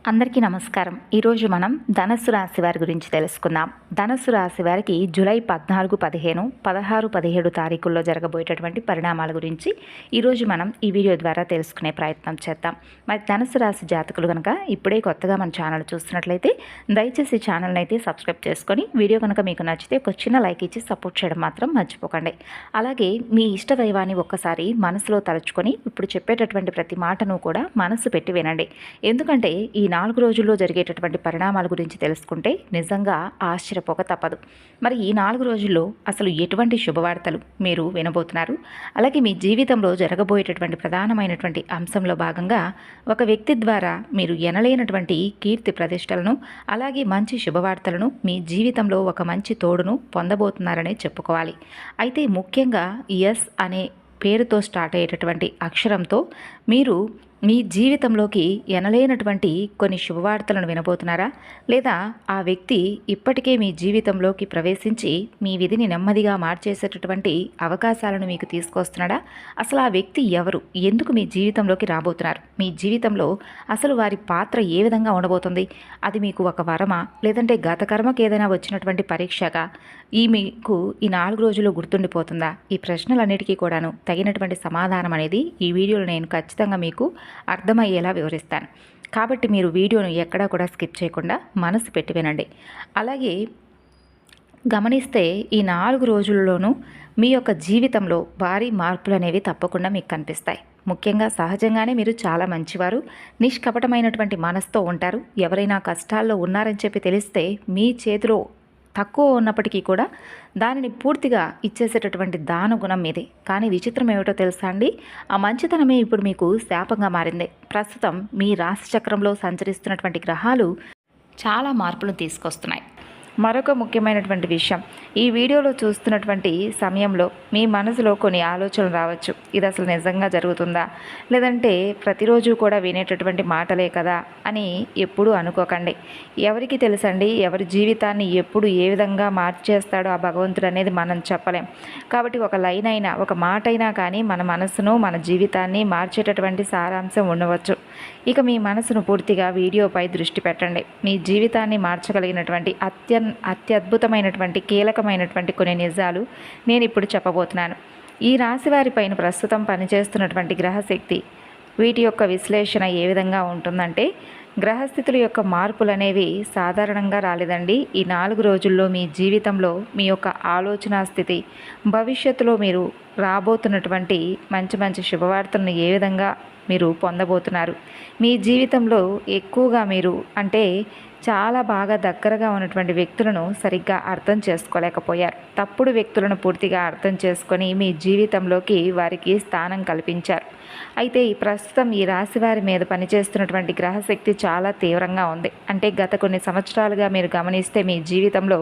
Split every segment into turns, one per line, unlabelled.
అందరికీ నమస్కారం. ఈరోజు మనం ధనస్సు రాశి వారి గురించి తెలుసుకుందాం. ధనస్సు రాశి వారికి జూలై 14, 15, 16, 17 తారీఖుల్లో జరగబోయేటటువంటి పరిణామాల గురించి ఈరోజు మనం ఈ వీడియో ద్వారా తెలుసుకునే ప్రయత్నం చేద్దాం. మరి ధనస్సు రాశి జాతకులు కనుక ఇప్పుడే కొత్తగా మన ఛానల్ చూస్తున్నట్లయితే దయచేసి ఛానల్ని అయితే సబ్స్క్రైబ్ చేసుకొని వీడియో కనుక మీకు నచ్చితే ఒక చిన్న లైక్ ఇచ్చి సపోర్ట్ చేయడం మాత్రం మర్చిపోకండి. అలాగే మీ ఇష్ట దైవాన్ని ఒక్కసారి మనసులో తలుచుకొని ఇప్పుడు చెప్పేటటువంటి ప్రతి మాటను కూడా మనసు పెట్టి వినండి. ఎందుకంటే ఈ 4 రోజుల్లో జరిగేటటువంటి పరిణామాల గురించి తెలుసుకుంటే నిజంగా ఆశ్చర్యపోక తప్పదు. మరి ఈ 4 రోజుల్లో అసలు ఎటువంటి శుభవార్తలు మీరు వినబోతున్నారు? అలాగే మీ జీవితంలో జరగబోయేటటువంటి ప్రధానమైనటువంటి అంశంలో భాగంగా ఒక వ్యక్తి ద్వారా మీరు ఎనలేనటువంటి కీర్తి ప్రతిష్టలను అలాగే మంచి శుభవార్తలను మీ జీవితంలో ఒక మంచి తోడును పొందబోతున్నారనే చెప్పుకోవాలి. అయితే ముఖ్యంగా ఎస్ అనే పేరుతో స్టార్ట్ అయ్యేటటువంటి అక్షరంతో మీరు మీ జీవితంలోకి ఎనలేనటువంటి కొన్ని శుభవార్తలను వినబోతున్నారా? లేదా ఆ వ్యక్తి ఇప్పటికే మీ జీవితంలోకి ప్రవేశించి మీ విధిని నెమ్మదిగా మార్చేసేటటువంటి అవకాశాలను మీకు తీసుకొస్తున్నాడా? అసలు ఆ వ్యక్తి ఎవరు? ఎందుకు మీ జీవితంలోకి రాబోతున్నారు? మీ జీవితంలో అసలు వారి పాత్ర ఏ విధంగా ఉండబోతుంది? అది మీకు ఒక వరమా, లేదంటే గత కర్మకు ఏదైనా వచ్చినటువంటి పరీక్షగా మీకు ఈ 4 రోజులు గుర్తుండిపోతుందా? ఈ ప్రశ్నలన్నిటికీ కూడాను తగినటువంటి సమాధానం అనేది ఈ వీడియోలో నేను ఖచ్చితంగా మీకు అర్థమయ్యేలా వివరిస్తాను. కాబట్టి మీరు వీడియోను ఎక్కడా కూడా స్కిప్ చేయకుండా మనసు పెట్టి వినండి. అలాగే గమనిస్తే ఈ 4 రోజుల్లోనూ మీ యొక్క జీవితంలో భారీ మార్పులు అనేవి తప్పకుండా మీకు కనిపిస్తాయి. ముఖ్యంగా సహజంగానే మీరు చాలా మంచివారు, నిష్కపటమైనటువంటి మనసుతో ఉంటారు. ఎవరైనా కష్టాల్లో ఉన్నారని చెప్పి తెలిస్తే మీ చేతిలో తక్కువ ఉన్నప్పటికీ కూడా దానిని పూర్తిగా ఇచ్చేసేటటువంటి దానగుణం మీదే. కానీ విచిత్రం ఏమిటో తెలుసా అండి? ఆ మంచితనమే ఇప్పుడు మీకు శాపంగా మారింది. ప్రస్తుతం మీ రాశి చక్రంలో సంచరిస్తున్నటువంటి గ్రహాలు చాలా మార్పులు తీసుకొస్తున్నాయి. మరొక ముఖ్యమైనటువంటి విషయం, ఈ వీడియోలో చూస్తున్నటువంటి సమయంలో మీ మనసులో కొన్ని ఆలోచనలు రావచ్చు. ఇది అసలు నిజంగా జరుగుతుందా, లేదంటే ప్రతిరోజు కూడా వినేటటువంటి మాటలే కదా అని ఎప్పుడూ అనుకోకండి. ఎవరికి తెలుసండి ఎవరి జీవితాన్ని ఎప్పుడు ఏ విధంగా మార్చేస్తాడో ఆ భగవంతుడు అనేది మనం చెప్పలేం. కాబట్టి ఒక లైన్ అయినా ఒక మాట అయినా కానీ మన మనసును మన జీవితాన్ని మార్చేటటువంటి సారాంశం ఉండవచ్చు. ఇక మీ మనసును పూర్తిగా వీడియోపై దృష్టి పెట్టండి. మీ జీవితాన్ని మార్చగలిగినటువంటి అత్యద్భుతమైనటువంటి కీలకమైనటువంటి కొన్ని నిజాలు నేను ఇప్పుడు చెప్పబోతున్నాను. ఈ రాశి వారిపైన ప్రస్తుతం పనిచేస్తున్నటువంటి గ్రహశక్తి, వీటి యొక్క విశ్లేషణ ఏ విధంగా ఉంటుందంటే, గ్రహస్థితుల యొక్క మార్పులు అనేవి సాధారణంగా రాలేదండి. ఈ 4 రోజుల్లో మీ జీవితంలో మీ యొక్క ఆలోచన స్థితి, భవిష్యత్తులో మీరు రాబోతున్నటువంటి మంచి మంచి శుభవార్తలను ఏ విధంగా మీరు పొందబోతున్నారు, మీ జీవితంలో ఎక్కువగా మీరు అంటే చాలా బాగా దగ్గరగా ఉన్నటువంటి వ్యక్తులను సరిగ్గా అర్థం చేసుకోలేకపోయారు. తప్పుడు వ్యక్తులను పూర్తిగా అర్థం చేసుకొని మీ జీవితంలోకి వారికి స్థానం కల్పించారు. అయితే ఈ ప్రస్తుతం ఈ రాశి వారి మీద పనిచేస్తున్నటువంటి గ్రహశక్తి చాలా తీవ్రంగా ఉంది. అంటే గత కొన్ని సంవత్సరాలుగా మీరు గమనిస్తే మీ జీవితంలో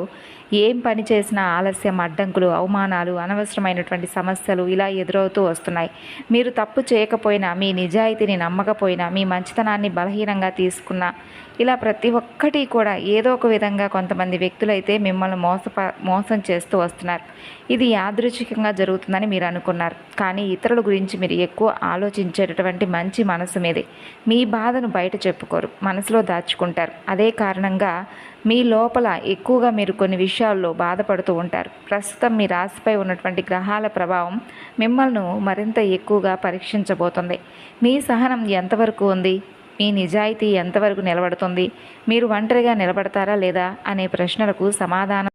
ఏం పని చేసినా ఆలస్యం, అడ్డంకులు, అవమానాలు, అనవసరమైనటువంటి సమస్యలు ఇలా ఎదురవుతూ వస్తున్నాయి. మీరు తప్పు చేయకపోయినా, మీ నిజాయితీని నమ్మకపోయినా, మీ మంచితనాన్ని బలహీనంగా తీసుకున్నా, ఇలా ప్రతి ఒక్కటి కూడా ఏదో ఒక విధంగా కొంతమంది వ్యక్తులైతే మిమ్మల్ని మోసం చేస్తూ వస్తున్నారు. ఇది యాదృచ్ఛికంగా జరుగుతుందని మీరు అనుకున్నారు. కానీ ఇతరుల గురించి మీరు ఎక్కువ ఆలోచించేటటువంటి మంచి మనసు మీదే. మీ బాధను బయట చెప్పుకోరు, మనసులో దాచుకుంటారు. అదే కారణంగా మీ లోపల ఎక్కువగా మీరు కొన్ని విషయాల్లో బాధపడుతూ ఉంటారు. ప్రస్తుతం మీ రాశిపై ఉన్నటువంటి గ్రహాల ప్రభావం మిమ్మల్ని మరింత ఎక్కువగా పరీక్షించబోతుంది. మీ సహనం ఎంతవరకు ఉంది? మీ నిజాయితీ ఎంతవరకు నిలబడుతుంది? మీరు ఒంటరిగా నిలబడతారా లేదా అనే ప్రశ్నలకు సమాధానం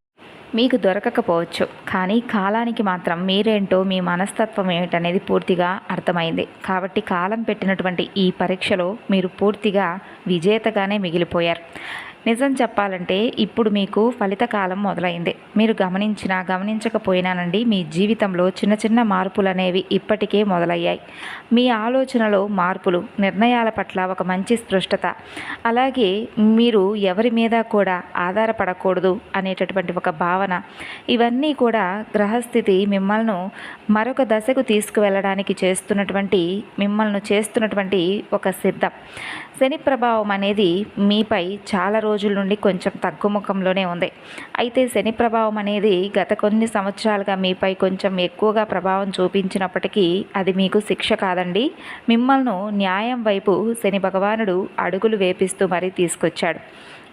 మీకు దొరకకపోవచ్చు. కానీ కాలానికి మాత్రం మీరేంటో, మీ మనస్తత్వం ఏమిటనేది పూర్తిగా అర్థమైంది. కాబట్టి కాలం పెట్టినటువంటి ఈ పరీక్షలో మీరు పూర్తిగా విజేతగానే మిగిలిపోయారు. నిజం చెప్పాలంటే ఇప్పుడు మీకు ఫలిత కాలం మొదలైంది. మీరు గమనించకపోయినానండి, మీ జీవితంలో చిన్న చిన్న మార్పులు అనేవి ఇప్పటికే మొదలయ్యాయి. మీ ఆలోచనలో మార్పులు, నిర్ణయాల పట్ల ఒక మంచి స్పష్టత, అలాగే మీరు ఎవరి మీద కూడా ఆధారపడకూడదు అనేటటువంటి ఒక భావన, ఇవన్నీ కూడా గ్రహస్థితి మిమ్మల్ని మరొక దశకు తీసుకువెళ్ళడానికి చేస్తున్నటువంటి ఒక శని ప్రభావం అనేది మీపై చాలా రోజుల నుండి కొంచెం తగ్గుముఖంలోనే ఉంది. అయితే శని ప్రభావం అనేది గత కొన్ని సంవత్సరాలుగా మీపై కొంచెం ఎక్కువగా ప్రభావం చూపించినప్పటికీ అది మీకు శిక్ష కాదండి. మిమ్మల్ని న్యాయం వైపు శని భగవానుడు అడుగులు వేపిస్తూ మరీ తీసుకొచ్చాడు.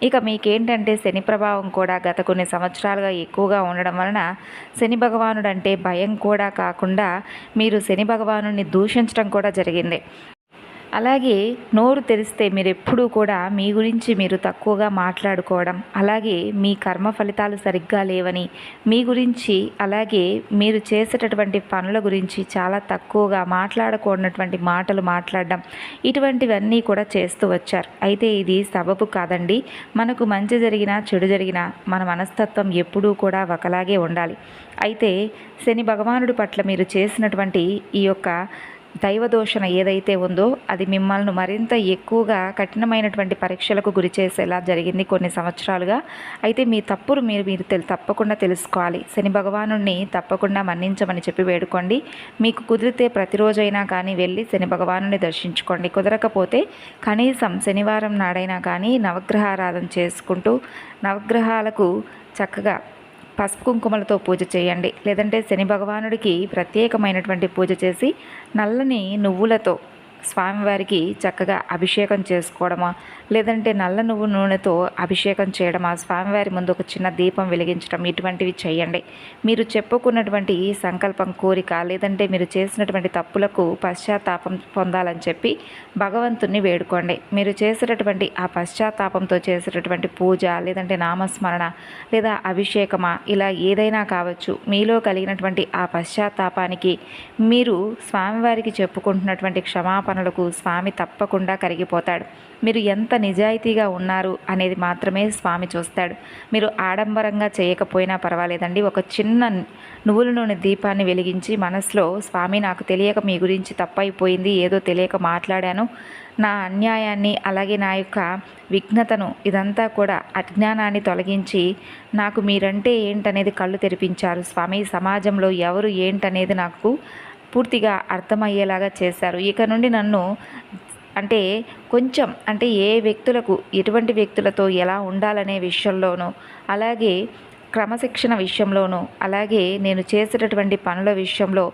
ఇక మీకేంటంటే శని ప్రభావం కూడా గత కొన్ని సంవత్సరాలుగా ఎక్కువగా ఉండడం వలన శని భగవానుడు అంటే భయం కూడా కాకుండా మీరు శని భగవానుడిని దూషించడం కూడా జరిగింది. అలాగే నోరు తెరిస్తే మీరు ఎప్పుడూ కూడా మీ గురించి మీరు తక్కువగా మాట్లాడుకోవడం, అలాగే మీ కర్మ ఫలితాలు సరిగ్గా లేవని మీ గురించి, అలాగే మీరు చేసేటటువంటి పనుల గురించి చాలా తక్కువగా మాట్లాడకూడనటువంటి మాటలు మాట్లాడడం, ఇటువంటివన్నీ కూడా చేస్తూ వచ్చారు. అయితే ఇది సబబు కాదండి. మనకు మంచి జరిగినా చెడు జరిగినా మన మనస్తత్వం ఎప్పుడూ కూడా ఒకలాగే ఉండాలి. అయితే శని భగవానుడి పట్ల మీరు చేసినటువంటి ఈ యొక్క దైవదోషణ ఏదైతే ఉందో అది మిమ్మల్ని మరింత ఎక్కువగా కఠినమైనటువంటి పరీక్షలకు గురి చేసేలా జరిగింది కొన్ని సంవత్సరాలుగా. అయితే మీ తప్పులు మీరు తప్పకుండా తెలుసుకోవాలి. శని భగవానుడిని తప్పకుండా మన్నించమని చెప్పి వేడుకోండి. మీకు కుదిరితే ప్రతిరోజైనా కానీ వెళ్ళి శని భగవానుడిని దర్శించుకోండి. కుదరకపోతే కనీసం శనివారం నాడైనా కానీ నవగ్రహారాధన చేసుకుంటూ నవగ్రహాలకు చక్కగా పసుపు కుంకుమలతో పూజ చేయండి. లేదంటే శని భగవానుడికి ప్రత్యేకమైనటువంటి పూజ చేసి నల్లని నువ్వులతో స్వామివారికి చక్కగా అభిషేకం చేసుకోవడమా, లేదంటే నల్ల నువ్వు నూనెతో అభిషేకం చేయడమా, స్వామివారి ముందు ఒక చిన్న దీపం వెలిగించడం, ఇటువంటివి చేయండి. మీరు చెప్పుకున్నటువంటి సంకల్పం, కోరిక, లేదంటే మీరు చేసినటువంటి తప్పులకు పశ్చాత్తాపం పొందాలని చెప్పి భగవంతుణ్ణి వేడుకోండి. మీరు చేసేటటువంటి ఆ పశ్చాత్తాపంతో చేసేటటువంటి పూజ, లేదంటే నామస్మరణ, లేదా అభిషేకమా, ఇలా ఏదైనా కావచ్చు. మీలో కలిగినటువంటి ఆ పశ్చాత్తాపానికి మీరు స్వామివారికి చెప్పుకుంటున్నటువంటి క్షమాపణలకు స్వామి తప్పకుండా కరిగిపోతాడు. మీరు ఎంత నిజాయితీగా ఉన్నారు అనేది మాత్రమే స్వామి చూస్తాడు. మీరు ఆడంబరంగా చేయకపోయినా పర్వాలేదండి. ఒక చిన్న నువ్వుల నూనె దీపాన్ని వెలిగించి మనసులో, స్వామి నాకు తెలియక మీ గురించి తప్పైపోయింది, ఏదో తెలియక మాట్లాడాను, నా అన్యాయాన్ని అలాగే నా యొక్క విఘ్నతను ఇదంతా కూడా అజ్ఞానాన్ని తొలగించి నాకు మీరంటే ఏంటనేది కళ్ళు తెరిపించారు స్వామి. సమాజంలో ఎవరు ఏంటనేది నాకు పూర్తిగా అర్థమయ్యేలాగా చేశారు. ఇక నుండి నన్ను కొంచెం ఏ వ్యక్తులకు ఎటువంటి వ్యక్తులతో ఎలా ఉండాలనే విషయంలోనూ, అలాగే క్రమశిక్షణ విషయంలోనూ, అలాగే నేను చేసేటటువంటి పనుల విషయంలో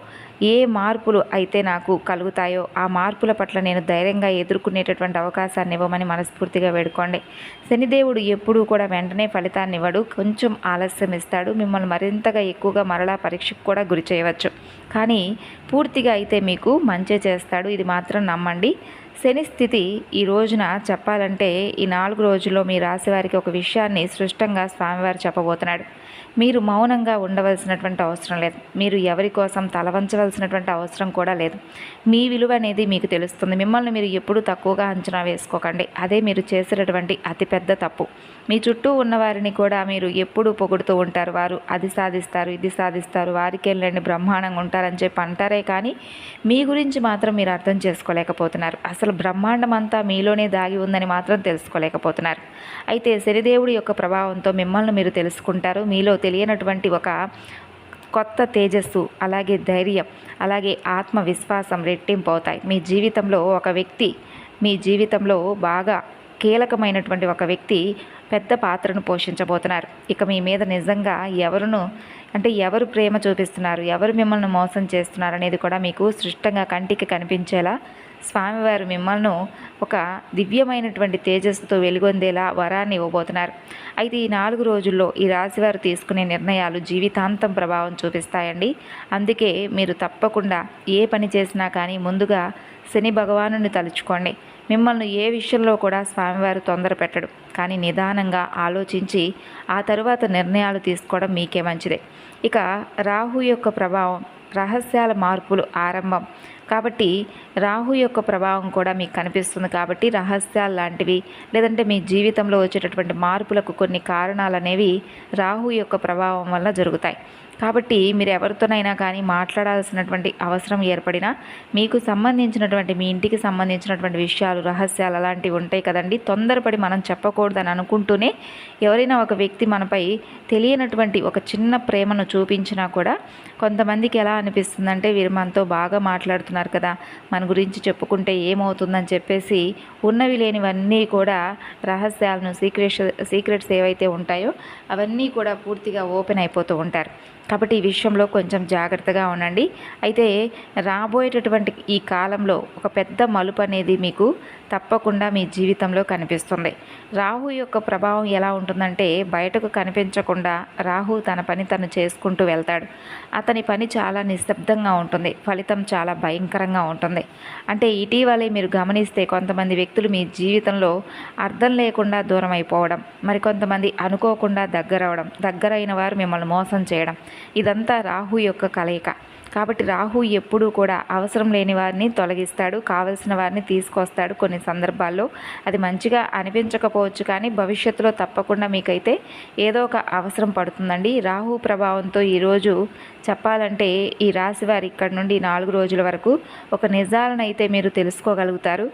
ఏ మార్పులు అయితే నాకు కలుగుతాయో ఆ మార్పుల పట్ల నేను ధైర్యంగా ఎదుర్కొనేటటువంటి అవకాశాన్ని ఇవ్వమని మనస్ఫూర్తిగా వేడుకోండి. శనిదేవుడు ఎప్పుడూ కూడా వెంటనే ఫలితాన్ని ఇవ్వడు, కొంచెం ఆలస్యం ఇస్తాడు. మిమ్మల్ని మరింతగా ఎక్కువగా మరలా పరీక్షకు కూడా గురి చేయవచ్చు, కానీ పూర్తిగా అయితే మీకు మంచి చేస్తాడు. ఇది మాత్రం నమ్మండి. శని స్థితి ఈ రోజున చెప్పాలంటే ఈ 4 రోజుల్లో మీ రాశి వారికి ఒక విషయాన్ని స్పష్టంగా స్వామివారు చెప్పబోతున్నాడు. మీరు మౌనంగా ఉండవలసినటువంటి అవసరం లేదు. మీరు ఎవరి కోసం తలవంచవలసినటువంటి అవసరం కూడా లేదు. మీ విలువ అనేది మీకు తెలుస్తుంది. మిమ్మల్ని మీరు ఎప్పుడూ తక్కువగా అంచనా వేసుకోకండి. అదే మీరు చేసేటటువంటి అతిపెద్ద తప్పు. మీ చుట్టూ ఉన్నవారిని కూడా మీరు ఎప్పుడూ పొగుడుతూ ఉంటారు. వారు అది సాధిస్తారు, ఇది సాధిస్తారు, వారికి వెళ్ళండి బ్రహ్మాండంగా ఉంటారని చెప్పి అంటారే కానీ మీ గురించి మాత్రం మీరు అర్థం చేసుకోలేకపోతున్నారు. అసలు బ్రహ్మాండం అంతా మీలోనే దాగి ఉందని మాత్రం తెలుసుకోలేకపోతున్నారు. అయితే శనిదేవుడి యొక్క ప్రభావంతో మిమ్మల్ని మీరు తెలుసుకుంటారు. మీలో తెలియనటువంటి ఒక కొత్త తేజస్సు, అలాగే ధైర్యం, అలాగే ఆత్మవిశ్వాసం రెట్టింపు అవుతాయి. మీ జీవితంలో ఒక వ్యక్తి, మీ జీవితంలో బాగా కీలకమైనటువంటి ఒక వ్యక్తి పెద్ద పాత్రను పోషించబోతున్నారు. ఇక మీ మీద నిజంగా ఎవరు ప్రేమ చూపిస్తున్నారు, ఎవరు మిమ్మల్ని మోసం చేస్తున్నారు అనేది కూడా మీకు స్పష్టంగా కంటికి కనిపించేలా స్వామివారు మిమ్మల్ని ఒక దివ్యమైనటువంటి తేజస్సుతో వెలుగొందేలా వరాన్ని ఇవ్వబోతున్నారు. అయితే ఈ 4 రోజుల్లో ఈ రాశివారు తీసుకునే నిర్ణయాలు జీవితాంతం ప్రభావం చూపిస్తాయండి. అందుకే మీరు తప్పకుండా ఏ పని చేసినా కానీ ముందుగా శని భగవానుని తలుచుకోండి. మిమ్మల్ని ఏ విషయంలో కూడా స్వామివారు తొందర పెట్టడు, కానీ నిదానంగా ఆలోచించి ఆ తరువాత నిర్ణయాలు తీసుకోవడం మీకే మంచిదే. ఇక రాహు యొక్క ప్రభావం, రహస్యాల మార్పులు ఆరంభం కాబట్టి రాహు యొక్క ప్రభావం కూడా మీకు కనిపిస్తుంది. కాబట్టి రహస్యాలు లాంటివి, లేదంటే మీ జీవితంలో వచ్చేటటువంటి మార్పులకు కొన్ని కారణాలు అనేవి రాహు యొక్క ప్రభావం వల్ల జరుగుతాయి. కాబట్టి మీరు ఎవరితోనైనా కానీ మాట్లాడాల్సినటువంటి అవసరం ఏర్పడినా, మీకు సంబంధించినటువంటి మీ ఇంటికి సంబంధించినటువంటి విషయాలు, రహస్యాలు అలాంటివి ఉంటాయి కదండి. తొందరపడి మనం చెప్పకూడదని అనుకుంటూనే ఎవరైనా ఒక వ్యక్తి మనపై తెలియనటువంటి ఒక చిన్న ప్రేమను చూపించినా కూడా కొంతమందికి ఎలా అనిపిస్తుందంటే, వీరు మనతో బాగా మాట్లాడుతున్నారు కదా, మన గురించి చెప్పుకుంటే ఏమవుతుందని చెప్పేసి ఉన్నవి లేనివన్నీ కూడా రహస్యాలను, సీక్రెట్స్ ఏవైతే ఉంటాయో అవన్నీ కూడా పూర్తిగా ఓపెన్ అయిపోతూ ఉంటారు. కాబట్టి ఈ విషయంలో కొంచెం జాగ్రత్తగా ఉండండి. అయితే రాబోయేటటువంటి ఈ కాలంలో ఒక పెద్ద మలుపు అనేది మీకు తప్పకుండా మీ జీవితంలో కనిపిస్తుంది. రాహు యొక్క ప్రభావం ఎలా ఉంటుందంటే, బయటకు కనిపించకుండా రాహు తన పని తను చేసుకుంటూ వెళ్తాడు. అతని పని చాలా నిశ్శబ్దంగా ఉంటుంది, ఫలితం చాలా భయంకరంగా ఉంటుంది. అంటే ఇటీవలే మీరు గమనిస్తే కొంతమంది వ్యక్తులు మీ జీవితంలో అర్థం లేకుండా దూరం అయిపోవడం, మరికొంతమంది అనుకోకుండా దగ్గరైన వారు మిమ్మల్ని మోసం చేయడం, ఇదంతా రాహు యొక్క కలయిక. కాబట్టి రాహు ఎప్పుడూ కూడా అవసరం లేని వారిని తొలగిస్తాడు, కావలసిన వారిని తీసుకొస్తాడు. కొన్ని సందర్భాల్లో అది మంచిగా అనిపించకపోవచ్చు, కానీ భవిష్యత్తులో తప్పకుండా మీకైతే ఏదో ఒక అవసరం పడుతుందండి. రాహు ప్రభావంతో ఈరోజు చెప్పాలంటే ఈ రాశి వారి ఇక్కడి నుండి 4 రోజుల వరకు ఒక నిజాలను అయితే మీరు తెలుసుకోగలుగుతారు.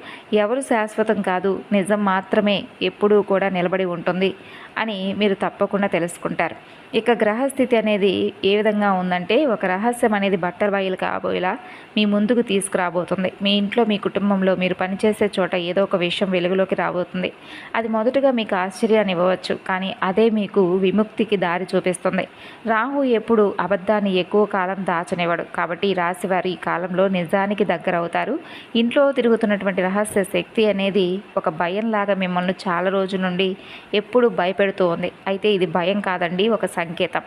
ఎవరు శాశ్వతం కాదు, నిజం మాత్రమే ఎప్పుడూ కూడా నిలబడి ఉంటుంది అని మీరు తప్పకుండా తెలుసుకుంటారు. ఇక గ్రహస్థితి అనేది ఏ విధంగా ఉందంటే, ఒక రహస్యం అనేది బట్టల బయలు కాబోయేలా మీ ముందుకు తీసుకురాబోతుంది. మీ ఇంట్లో, మీ కుటుంబంలో, మీరు పనిచేసే చోట ఏదో ఒక విషయం వెలుగులోకి రాబోతుంది. అది మొదటగా మీకు ఆశ్చర్యాన్ని ఇవ్వవచ్చు, కానీ అదే మీకు విముక్తికి దారి చూపిస్తుంది. రాహు ఎప్పుడు అబద్ధాన్ని ఎక్కువ కాలం దాచనివ్వడు. కాబట్టి ఈ రాశి వారు ఈ కాలంలో నిజానికి దగ్గర అవుతారు. ఇంట్లో తిరుగుతున్నటువంటి రహస్య శక్తి అనేది ఒక భయంలాగా మిమ్మల్ని చాలా రోజుల నుండి ఎప్పుడు భయపెడుతూ ఉంది. అయితే ఇది భయం కాదండి, ఒక సంకేతం.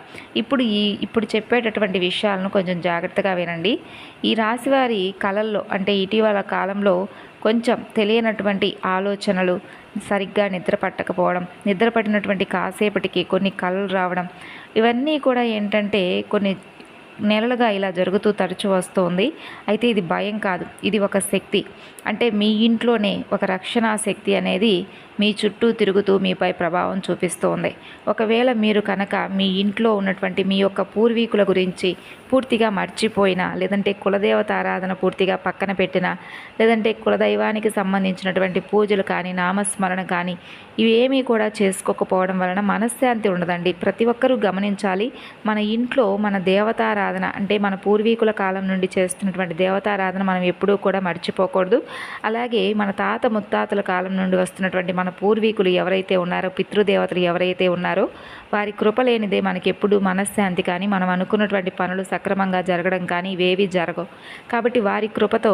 ఇప్పుడు చెప్పేటటువంటి విషయాలను కొంచెం జాగ్రత్తగా వినండి. ఈ రాశివారి కళల్లో అంటే ఇటీవల కాలంలో కొంచెం తెలియనటువంటి ఆలోచనలు, సరిగ్గా నిద్ర పట్టకపోవడం, నిద్ర పట్టినటువంటి కాసేపటికి కొన్ని కళలు రావడం, ఇవన్నీ కూడా ఏంటంటే కొన్ని నెలలుగా ఇలా జరుగుతూ తరచు వస్తుంది. అయితే ఇది భయం కాదు, ఇది ఒక శక్తి. అంటే మీ ఇంట్లోనే ఒక రక్షణ శక్తి అనేది మీ చుట్టూ తిరుగుతూ మీపై ప్రభావం చూపిస్తూ ఉంది. ఒకవేళ మీరు కనుక మీ ఇంట్లో ఉన్నటువంటి మీ యొక్క పూర్వీకుల గురించి పూర్తిగా మర్చిపోయినా, లేదంటే కులదేవత ఆరాధన పూర్తిగా పక్కన పెట్టినా, లేదంటే కులదైవానికి సంబంధించినటువంటి పూజలు కానీ, నామస్మరణ కానీ ఇవేమీ కూడా చేసుకోకపోవడం వలన మనశ్శాంతి ఉండదండి. ప్రతి ఒక్కరూ గమనించాలి, మన ఇంట్లో మన దేవతారాధన అంటే మన పూర్వీకుల కాలం నుండి చేస్తున్నటువంటి దేవతారాధన మనం ఎప్పుడూ కూడా మర్చిపోకూడదు. అలాగే మన తాత ముత్తాతల కాలం నుండి వస్తున్నటువంటి మన పూర్వీకులు ఎవరైతే ఉన్నారో, పితృదేవతలు ఎవరైతే ఉన్నారో వారి కృప లేనిదే మనకి ఎప్పుడు మనశ్శాంతి కానీ, మనం అనుకున్నటువంటి పనులు సక్రమంగా జరగడం కానీ ఇవేవి జరగవు. కాబట్టి వారి కృపతో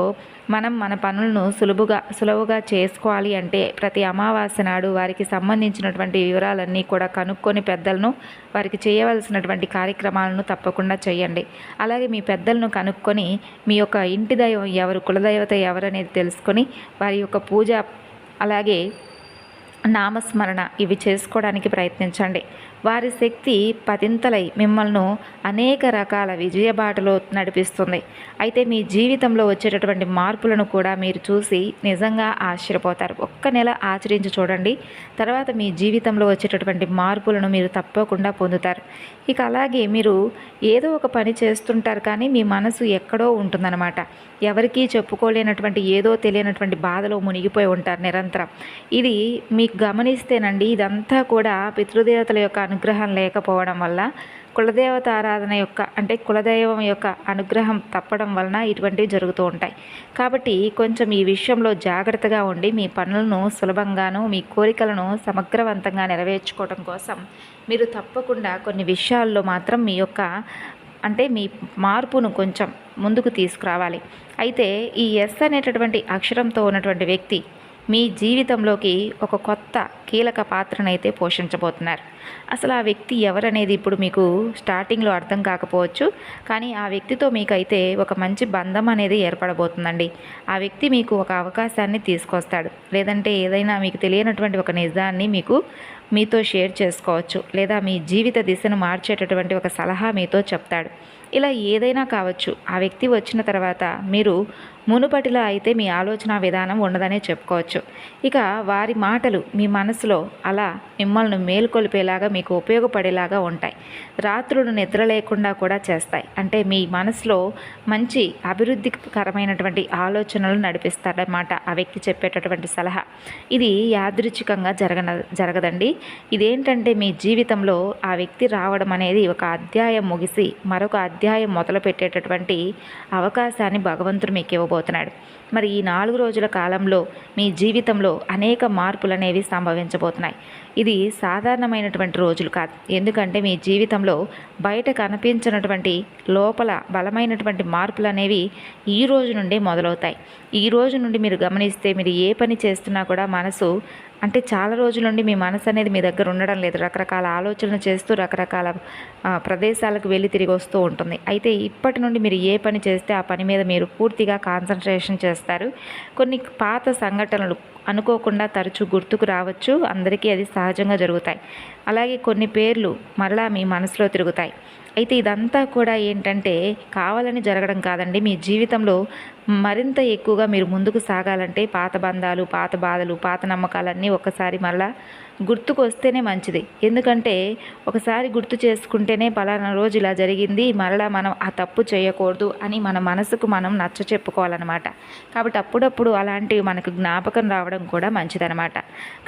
మనం మన పనులను సులువుగా చేసుకోవాలి అంటే ప్రతి అమావాస్య నాడు వారికి సంబంధించినటువంటి వివరాలన్నీ కూడా కనుక్కొని పెద్దలను, వారికి చేయవలసినటువంటి కార్యక్రమాలను తప్పకుండా చేయండి. అలాగే మీ పెద్దలను కనుక్కొని మీ యొక్క ఇంటి దైవం ఎవరు, కులదైవత ఎవరు అనేది తెలుసుకొని వారి యొక్క పూజ అలాగే నామస్మరణ ఇవి చేసుకోవడానికి ప్రయత్నించండి. వారి శక్తి పదింతలై మిమ్మల్ని అనేక రకాల విజయబాటలో నడిపిస్తుంది. అయితే మీ జీవితంలో వచ్చేటటువంటి మార్పులను కూడా మీరు చూసి నిజంగా ఆశ్చర్యపోతారు. ఒక్క నెల ఆచరించి చూడండి, తర్వాత మీ జీవితంలో వచ్చేటటువంటి మార్పులను మీరు తప్పకుండా పొందుతారు. ఇక అలాగే మీరు ఏదో ఒక పని చేస్తుంటారు, కానీ మీ మనసు ఎక్కడో ఉంటుందన్నమాట. ఎవరికీ చెప్పుకోలేనటువంటి ఏదో తెలియనటువంటి బాధలో మునిగిపోయి ఉంటారు నిరంతరం. ఇది మీకు గమనిస్తేనండి, ఇదంతా కూడా పితృదేవతల యొక్క అనుగ్రహం లేకపోవడం వల్ల, కులదేవత ఆరాధన యొక్క అంటే కులదైవం యొక్క అనుగ్రహం తప్పడం వలన ఇటువంటివి జరుగుతూ ఉంటాయి. కాబట్టి కొంచెం ఈ విషయంలో జాగ్రత్తగా ఉండి మీ పనులను సులభంగాను, మీ కోరికలను సమగ్రవంతంగా నెరవేర్చుకోవడం కోసం మీరు తప్పకుండా కొన్ని విషయాల్లో మాత్రం మీ యొక్క అంటే మీ మార్పును కొంచెం ముందుకు తీసుకురావాలి. అయితే ఈ ఎస్ అనేటటువంటి అక్షరంతో ఉన్నటువంటి వ్యక్తి మీ జీవితంలోకి ఒక కొత్త కీలక పాత్రనైతే పోషించబోతున్నారు. అసలు ఆ వ్యక్తి ఎవరనేది ఇప్పుడు మీకు స్టార్టింగ్లో అర్థం కాకపోవచ్చు, కానీ ఆ వ్యక్తితో మీకైతే ఒక మంచి బంధం అనేది ఏర్పడబోతుందండి. ఆ వ్యక్తి మీకు ఒక అవకాశాన్ని తీసుకొస్తాడు, లేదంటే ఏదైనా మీకు తెలియనటువంటి ఒక నిజాన్ని మీకు మీతో షేర్ చేసుకోవచ్చు, లేదా మీ జీవిత దిశను మార్చేటటువంటి ఒక సలహా మీతో చెప్తాడు. ఇలా ఏదైనా కావచ్చు. ఆ వ్యక్తి వచ్చిన తర్వాత మీరు మునుపటిలా అయితే మీ ఆలోచన విధానం ఉండదనే చెప్పుకోవచ్చు. ఇక వారి మాటలు మీ మనసులో అలా మిమ్మల్ని మేల్కొల్పేలాగా, మీకు ఉపయోగపడేలాగా ఉంటాయి. రాత్రులు నిద్ర లేకుండా కూడా చేస్తాయి. అంటే మీ మనసులో మంచి అభివృద్ధికరమైనటువంటి ఆలోచనలు నడిపిస్తాడనమాట ఆ వ్యక్తి చెప్పేటటువంటి సలహా. ఇది యాదృచ్ఛికంగా జరగదండి. ఇదేంటంటే మీ జీవితంలో ఆ వ్యక్తి రావడం అనేది ఒక అధ్యాయం ముగిసి మరొక అధ్యాయం మొదలు పెట్టేటటువంటి అవకాశాన్ని భగవంతుడు మీకు ఇవ్వబోతున్నాడు. మరి ఈ 4 రోజుల కాలంలో మీ జీవితంలో అనేక మార్పులు అనేవి సంభవించబోతున్నాయి. ఇది సాధారణమైనటువంటి రోజులు కాదు. ఎందుకంటే మీ జీవితంలో బయట కనిపించినటువంటి లోపల బలమైనటువంటి మార్పులు అనేవి ఈ రోజు నుండి మొదలవుతాయి. ఈ రోజు నుండి మీరు గమనిస్తే మీరు ఏ పని చేస్తున్నా కూడా మనసు అంటే చాలా రోజుల నుండి మీ మనసు అనేది మీ దగ్గర ఉండడం లేదు. రకరకాల ఆలోచనలు చేస్తూ రకరకాల ప్రదేశాలకు వెళ్ళి తిరిగి వస్తూ ఉంటుంది. అయితే ఇప్పటి నుండి మీరు ఏ పని చేస్తే ఆ పని మీద మీరు పూర్తిగా కాన్సన్ట్రేషన్ చేస్తారు. కొన్ని పాత సంఘటనలు అనుకోకుండా తరచూ గుర్తుకు రావచ్చు. అందరికీ అది సహజంగా జరుగుతాయి. అలాగే కొన్ని పేర్లు మరలా మీ మనసులో తిరుగుతాయి. అయితే ఇదంతా కూడా ఏంటంటే కావాలని జరగడం కాదండి. మీ జీవితంలో మరింత ఎక్కువగా మీరు ముందుకు సాగాలంటే పాత బంధాలు, పాత బాధలు, పాత నమ్మకాలన్నీ ఒక్కసారి మళ్ళా గుర్తుకు వస్తేనే మంచిది. ఎందుకంటే ఒకసారి గుర్తు చేసుకుంటేనే పలానా రోజు ఇలా జరిగింది, మరలా మనం ఆ తప్పు చేయకూడదు అని మన మనసుకు మనం నచ్చ చెప్పుకోవాలన్నమాట. కాబట్టి అప్పుడప్పుడు అలాంటివి మనకు జ్ఞాపకం రావడం కూడా మంచిదన్నమాట.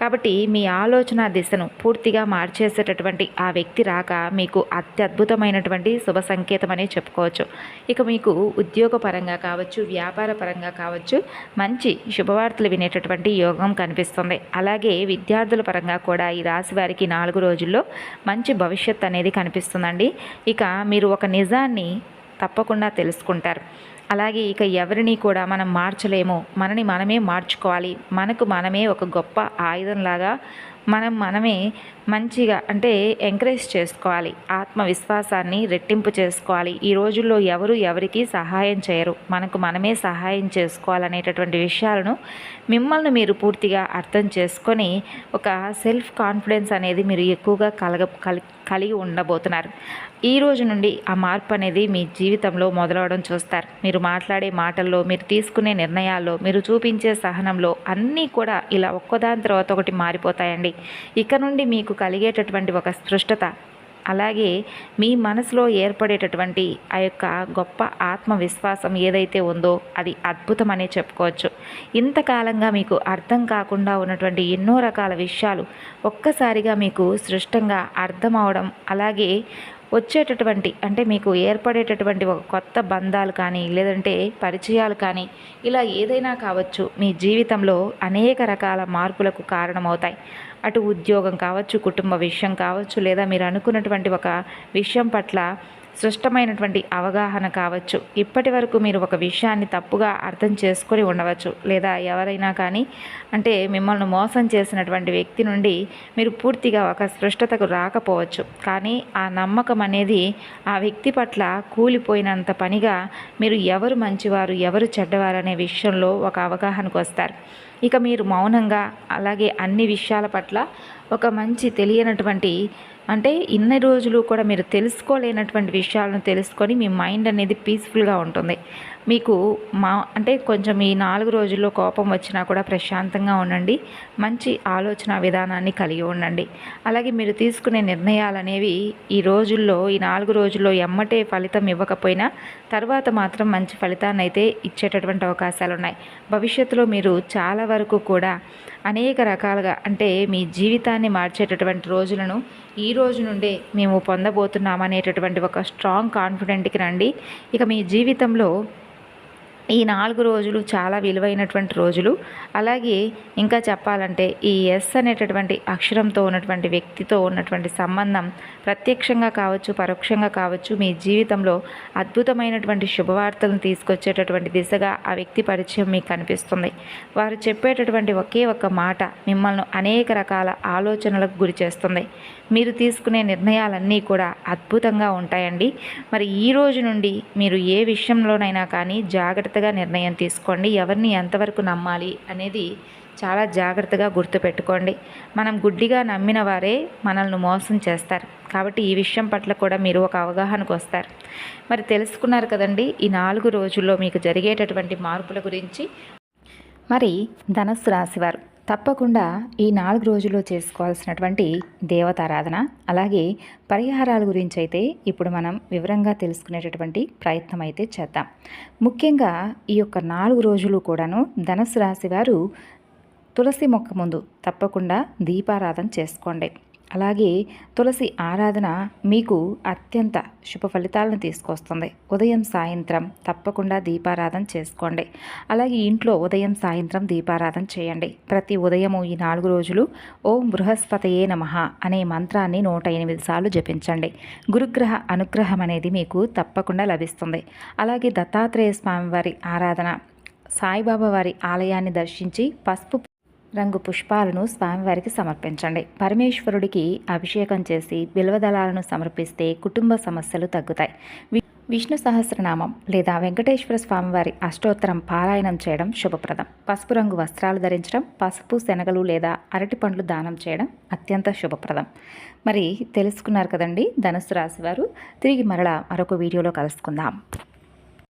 కాబట్టి మీ ఆలోచన దిశను పూర్తిగా మార్చేసేటటువంటి ఆ వ్యక్తి రాక మీకు అత్యద్భుతమైనటువంటి శుభ సంకేతం అనే చెప్పుకోవచ్చు. ఇక మీకు ఉద్యోగపరంగా కావచ్చు, వ్యాపార పరంగా కావచ్చు, మంచి శుభవార్తలు వినేటటువంటి యోగం కనిపిస్తుంది. అలాగే విద్యార్థుల పరంగా కూడా ఈ రాశి వారికి 4 రోజుల్లో మంచి భవిష్యత్తు అనేది కనిపిస్తుందండి. ఇక మీరు ఒక నిజాన్ని తప్పకుండా తెలుసుకుంటారు. అలాగే ఇక ఎవరిని కూడా మనం మార్చలేము, మనని మనమే మార్చుకోవాలి, మనకు మనమే ఒక గొప్ప ఆయుధంలాగా మనమే మంచిగా అంటే ఎంకరేజ్ చేసుకోవాలి, ఆత్మవిశ్వాసాన్ని రెట్టింపు చేసుకోవాలి. ఈ రోజుల్లో ఎవరు ఎవరికి సహాయం చేయరు, మనకు మనమే సహాయం చేసుకోవాలనేటటువంటి విషయాలను మిమ్మల్ని మీరు పూర్తిగా అర్థం చేసుకొని ఒక సెల్ఫ్ కాన్ఫిడెన్స్ అనేది మీరు ఎక్కువగా కలిగి ఉండబోతున్నారు. ఈ రోజు నుండి ఆ మార్పు అనేది మీ జీవితంలో మొదలవడం చూస్తారు. మీరు మాట్లాడే మాటల్లో, మీరు తీసుకునే నిర్ణయాల్లో, మీరు చూపించే సహనంలో అన్నీ కూడా ఇలా ఒక్కదాని తర్వాత ఒకటి మారిపోతాయండి. ఇక నుండి మీకు కలిగేటటువంటి ఒక స్పష్టత, అలాగే మీ మనసులో ఏర్పడేటటువంటి ఆ యొక్క గొప్ప ఆత్మవిశ్వాసం ఏదైతే ఉందో అది అద్భుతమనే చెప్పుకోవచ్చు. ఇంతకాలంగా మీకు అర్థం కాకుండా ఉన్నటువంటి ఎన్నో రకాల విషయాలు ఒక్కసారిగా మీకు స్పష్టంగా అర్థం అవడం, అలాగే వచ్చేటటువంటి అంటే మీకు ఏర్పడేటటువంటి ఒక కొత్త బంధాలు కానీ, లేదంటే పరిచయాలు కానీ, ఇలా ఏదైనా కావచ్చు, మీ జీవితంలో అనేక రకాల మార్పులకు కారణమవుతాయి. అటు ఉద్యోగం కావచ్చు, కుటుంబ విషయం కావచ్చు, లేదా మీరు అనుకున్నటువంటి ఒక విషయం పట్ల స్పష్టమైనటువంటి అవగాహన కావచ్చు. ఇప్పటి వరకు మీరు ఒక విషయాన్ని తప్పుగా అర్థం చేసుకొని ఉండవచ్చు, లేదా ఎవరైనా కానీ అంటే మిమ్మల్ని మోసం చేసినటువంటి వ్యక్తి నుండి మీరు పూర్తిగా ఒక స్పష్టతకు రాకపోవచ్చు. కానీ ఆ నమ్మకం అనేది ఆ వ్యక్తి పట్ల కూలిపోయినంత పనిగా మీరు ఎవరు మంచివారు, ఎవరు చెడ్డవారు అనే విషయంలో ఒక అవగాహనకు వస్తారు. ఇక మీరు మౌనంగా, అలాగే అన్ని విషయాల పట్ల ఒక మంచి తెలియనటువంటి అంటే ఇన్ని రోజులు కూడా మీరు తెలుసుకోలేనటువంటి విషయాలను తెలుసుకొని మీ మైండ్ అనేది పీస్ఫుల్గా ఉంటుంది. మీకు అంటే కొంచెం ఈ 4 రోజుల్లో కోపం వచ్చినా కూడా ప్రశాంతంగా ఉండండి. మంచి ఆలోచన విధానాన్ని కలిగి ఉండండి. అలాగే మీరు తీసుకునే నిర్ణయాలు అనేవి ఈ రోజుల్లో, ఈ 4 రోజుల్లో ఎమ్మటే ఫలితం ఇవ్వకపోయినా తర్వాత మాత్రం మంచి ఫలితాన్ని అయితే ఇచ్చేటటువంటి అవకాశాలు ఉన్నాయి. భవిష్యత్తులో మీరు చాలా వరకు కూడా అనేక రకాలుగా అంటే మీ జీవితాన్ని మార్చేటటువంటి రోజులను ఈ రోజు నుండే మేము పొందబోతున్నామనేటటువంటి ఒక స్ట్రాంగ్ కాన్ఫిడెంట్కి రండి. ఇక మీ జీవితంలో ఈ 4 రోజులు చాలా విలువైనటువంటి రోజులు. అలాగే ఇంకా చెప్పాలంటే ఈ ఎస్ అనేటటువంటి అక్షరంతో ఉన్నటువంటి వ్యక్తితో ఉన్నటువంటి సంబంధం ప్రత్యక్షంగా కావచ్చు, పరోక్షంగా కావచ్చు, మీ జీవితంలో అద్భుతమైనటువంటి శుభవార్తలను తీసుకొచ్చేటటువంటి దిశగా ఆ వ్యక్తి పరిచయం మీకు కనిపిస్తుంది. వారు చెప్పేటటువంటి ఒకే ఒక్క మాట మిమ్మల్ని అనేక రకాల ఆలోచనలకు గురి చేస్తుంది. మీరు తీసుకునే నిర్ణయాలన్నీ కూడా అద్భుతంగా ఉంటాయండి. మరి ఈ రోజు నుండి మీరు ఏ విషయంలోనైనా కానీ జాగ్రత్తగా నిర్ణయం తీసుకోండి. ఎవరిని ఎంతవరకు నమ్మాలి అనేది చాలా జాగ్రత్తగా గుర్తుపెట్టుకోండి. మనం గుడ్డిగా నమ్మిన వారే మనల్ని మోసం చేస్తారు. కాబట్టి ఈ విషయం పట్ల కూడా మీరు ఒక అవగాహనకు వస్తారు. మరి తెలుసుకున్నారు కదండి ఈ 4 రోజుల్లో మీకు జరిగేటటువంటి మార్పుల గురించి. మరి ధనస్సు రాశివారు తప్పకుండా ఈ 4 రోజుల్లో చేసుకోవాల్సినటువంటి దేవతారాధన అలాగే పరిహారాల గురించి అయితే ఇప్పుడు మనం వివరంగా తెలుసుకునేటటువంటి ప్రయత్నం అయితే చేద్దాం. ముఖ్యంగా ఈ యొక్క 4 రోజులు కూడాను ధనస్సు రాశివారు తులసి మొక్క ముందు తప్పకుండా దీపారాధన చేసుకోండి. అలాగే తులసి ఆరాధన మీకు అత్యంత శుభ ఫలితాలను తీసుకొస్తుంది. ఉదయం సాయంత్రం తప్పకుండా దీపారాధన చేసుకోండి. అలాగే ఇంట్లో ఉదయం సాయంత్రం దీపారాధన చేయండి. ప్రతి ఉదయము ఈ 4 రోజులు ఓం బృహస్పతయే నమః అనే మంత్రాన్ని 108 సార్లు జపించండి. గురుగ్రహ అనుగ్రహం అనేది మీకు తప్పకుండా లభిస్తుంది. అలాగే దత్తాత్రేయ స్వామివారి ఆరాధన, సాయిబాబా వారి ఆలయాన్ని దర్శించి పసుపు రంగు పుష్పాలను స్వామివారికి సమర్పించండి. పరమేశ్వరుడికి అభిషేకం చేసి బిల్వదళాలను సమర్పిస్తే కుటుంబ సమస్యలు తగ్గుతాయి. విష్ణు సహస్రనామం లేదా వెంకటేశ్వర స్వామివారి అష్టోత్తరం పారాయణం చేయడం శుభప్రదం. పసుపు రంగు వస్త్రాలు ధరించడం, పసుపు శనగలు లేదా అరటి పండ్లు దానం చేయడం అత్యంత శుభప్రదం. మరి తెలుసుకున్నారు కదండి ధనుస్సు రాశి వారు. తిరిగి మరలా మరొక వీడియోలో కలుసుకుందాం.